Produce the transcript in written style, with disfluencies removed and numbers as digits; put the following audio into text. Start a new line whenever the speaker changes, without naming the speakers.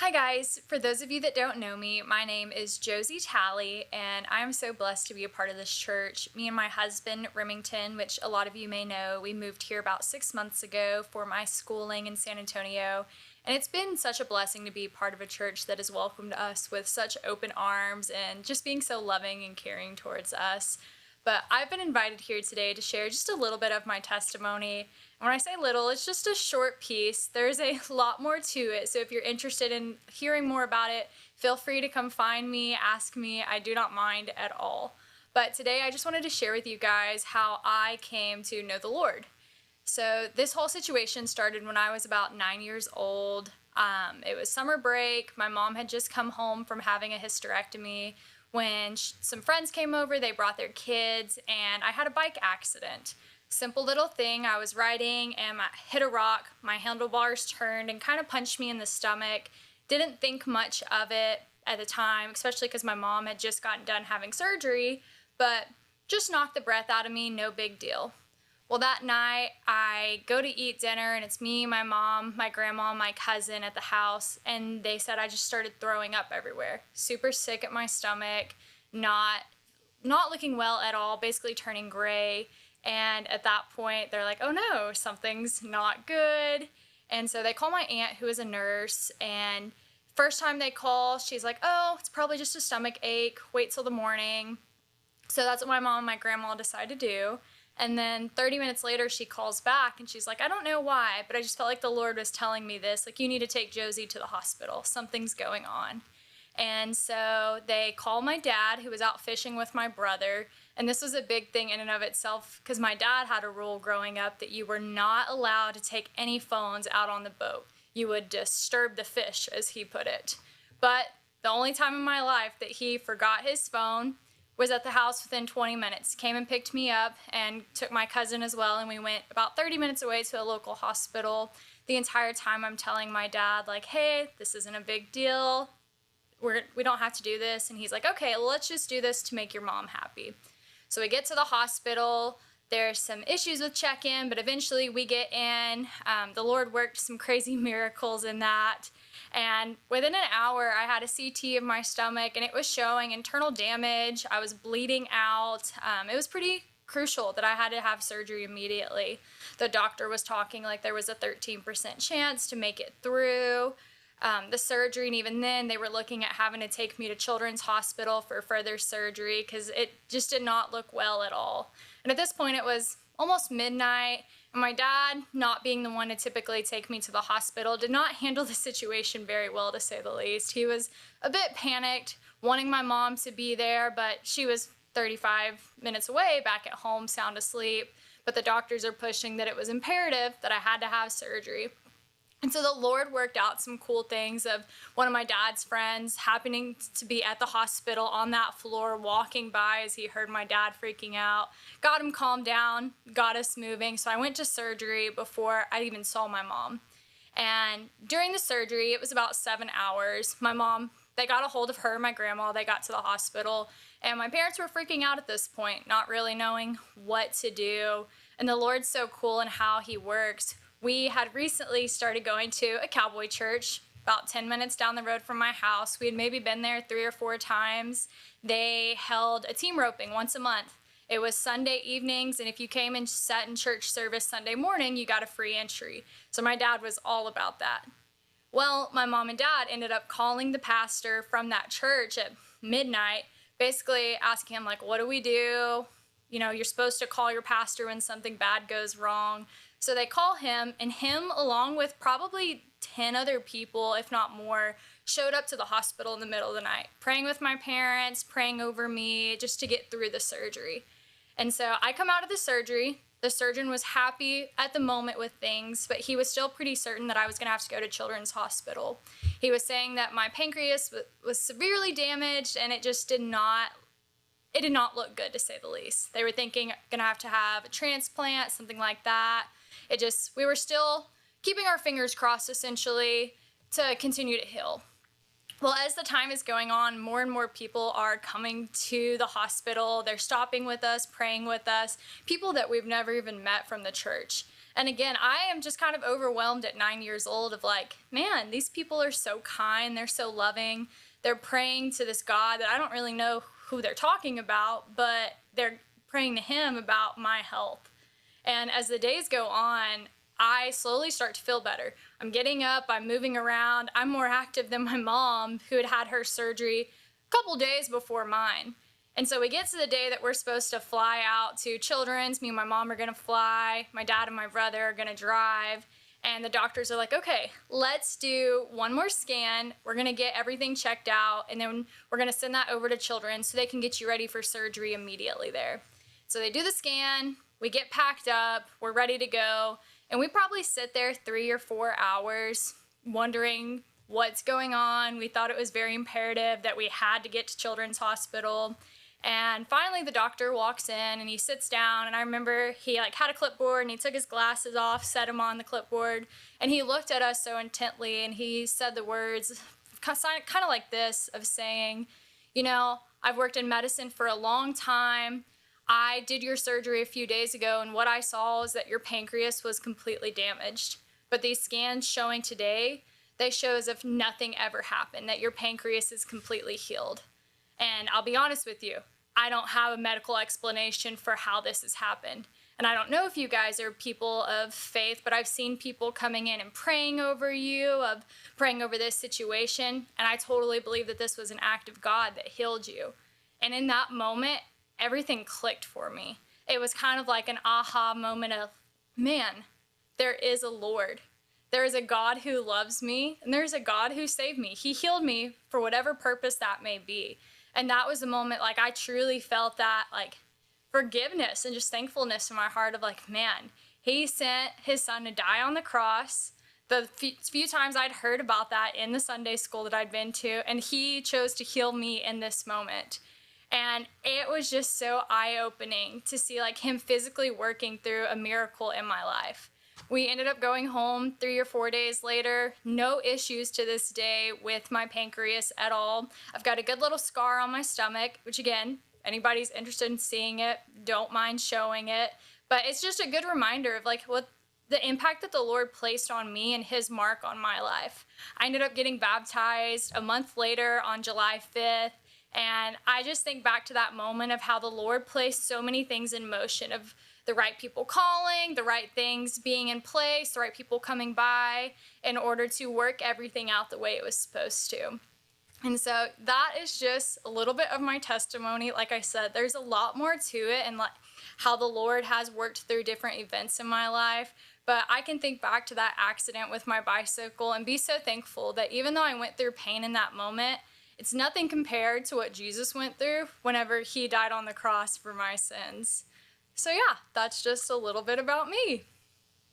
Hi guys, for those of you that don't know me, my name is Josie Talley and I'm so blessed to be a part of this church. Me and my husband, Remington, which a lot of you may know, we moved here about 6 months ago for my schooling in San Antonio, and it's been such a blessing to be part of a church that has welcomed us with such open arms and just being so loving and caring towards us. But I've been invited here today to share just a little bit of my testimony. And when I say little, it's just a short piece. There's a lot more to it. So if you're interested in hearing more about it, feel free to come find me, ask me. I do not mind at all. But today I just wanted to share with you guys how I came to know the Lord. So this whole situation started when I was about 9 years old. It was summer break. My mom had just come home from having a hysterectomy. When some friends came over, they brought their kids, and I had a bike accident. Simple little thing, I was riding and I hit a rock, my handlebars turned and kind of punched me in the stomach. Didn't think much of it at the time, especially because my mom had just gotten done having surgery, but just knocked the breath out of me, no big deal. Well, that night, I go to eat dinner, and it's me, my mom, my grandma, my cousin at the house, and they said I just started throwing up everywhere. Super sick at my stomach, not looking well at all, basically turning gray, and at that point, they're like, oh no, something's not good, and so they call my aunt, who is a nurse, and first time they call, she's like, oh, it's probably just a stomach ache, wait till the morning. So that's what my mom and my grandma decided to do. And then 30 minutes later, she calls back and she's like, I don't know why, but I just felt like the Lord was telling me this. Like, you need to take Josie to the hospital. Something's going on. And so they call my dad, who was out fishing with my brother. And this was a big thing in and of itself because my dad had a rule growing up that you were not allowed to take any phones out on the boat. You would disturb the fish, as he put it. But the only time in my life that he forgot his phone was at the house within 20 minutes, came and picked me up and took my cousin as well, and we went about 30 minutes away to a local hospital. The entire time I'm telling my dad, like, hey, this isn't a big deal. We don't have to do this. And he's like, okay, well, let's just do this to make your mom happy. So we get to the hospital. There's some issues with check-in, but eventually we get in. The Lord worked some crazy miracles in that. And within an hour, I had a CT of my stomach, and it was showing internal damage. I was bleeding out. It was pretty crucial that I had to have surgery immediately. The doctor was talking like there was a 13% chance to make it through the surgery, and even then, they were looking at having to take me to Children's Hospital for further surgery because it just did not look well at all. And at this point, it was almost midnight. And my dad, not being the one to typically take me to the hospital, did not handle the situation very well, to say the least. He was a bit panicked, wanting my mom to be there, but she was 35 minutes away, back at home, sound asleep. But the doctors are pushing that it was imperative that I had to have surgery. And so the Lord worked out some cool things of one of my dad's friends happening to be at the hospital on that floor, walking by as he heard my dad freaking out, got him calmed down, got us moving. So I went to surgery before I even saw my mom. And during the surgery, it was about 7 hours. My mom, they got a hold of her, my grandma, they got to the hospital. And my parents were freaking out at this point, not really knowing what to do. And the Lord's so cool in how he works. We had recently started going to a cowboy church about 10 minutes down the road from my house. We had maybe been there 3 or 4 times. They held a team roping once a month. It was Sunday evenings, and if you came and sat in church service Sunday morning, you got a free entry. So my dad was all about that. Well, my mom and dad ended up calling the pastor from that church at midnight, basically asking him, like, what do we do? You know, you're supposed to call your pastor when something bad goes wrong. So they call him, and him, along with probably 10 other people, if not more, showed up to the hospital in the middle of the night, praying with my parents, praying over me, just to get through the surgery. And so I come out of the surgery. The surgeon was happy at the moment with things, but he was still pretty certain that I was going to have to go to Children's Hospital. He was saying that my pancreas was severely damaged, and it just did not look good, to say the least. They were thinking going to have a transplant, something like that. We were still keeping our fingers crossed, essentially, to continue to heal. Well, as the time is going on, more and more people are coming to the hospital. They're stopping with us, praying with us, people that we've never even met from the church. And again, I am just kind of overwhelmed at 9 years old of like, man, these people are so kind. They're so loving. They're praying to this God that I don't really know who they're talking about, but they're praying to him about my health. And as the days go on, I slowly start to feel better. I'm getting up, I'm moving around. I'm more active than my mom, who had had her surgery a couple days before mine. And so we get to the day that we're supposed to fly out to Children's. Me and my mom are going to fly. My dad and my brother are going to drive. And the doctors are like, okay, let's do one more scan. We're going to get everything checked out. And then we're going to send that over to Children's so they can get you ready for surgery immediately there. So they do the scan. We get packed up. We're ready to go. And we probably sit there 3 or 4 hours wondering what's going on. We thought it was very imperative that we had to get to Children's Hospital. And finally the doctor walks in and he sits down, and I remember he had a clipboard and he took his glasses off, set them on the clipboard, and he looked at us so intently and he said the words kind of like this of saying, I've worked in medicine for a long time. I did your surgery a few days ago, and what I saw is that your pancreas was completely damaged. But these scans showing today, they show as if nothing ever happened, that your pancreas is completely healed. And I'll be honest with you, I don't have a medical explanation for how this has happened. And I don't know if you guys are people of faith, but I've seen people coming in and praying over you, of praying over this situation. And I totally believe that this was an act of God that healed you. And in that moment, everything clicked for me. It was kind of like an aha moment of, man, there is a Lord. There is a God who loves me, and there's a God who saved me. He healed me for whatever purpose that may be. And that was the moment, I truly felt that, forgiveness and just thankfulness in my heart of, man, he sent his son to die on the cross. The few times I'd heard about that in the Sunday school that I'd been to, and he chose to heal me in this moment. And it was just so eye-opening to see, him physically working through a miracle in my life. We ended up going home 3 or 4 days later. No issues to this day with my pancreas at all. I've got a good little scar on my stomach, which again, anybody's interested in seeing it, don't mind showing it. But it's just a good reminder of what the impact that the Lord placed on me and his mark on my life. I ended up getting baptized a month later on July 5th. And I just think back to that moment of how the Lord placed so many things in motion, of the right people calling, the right things being in place, the right people coming by in order to work everything out the way it was supposed to. And so that is just a little bit of my testimony. Like I said, there's a lot more to it, and how the Lord has worked through different events in my life. But I can think back to that accident with my bicycle and be so thankful that even though I went through pain in that moment, it's nothing compared to what Jesus went through whenever he died on the cross for my sins. So yeah, that's just a little bit about me.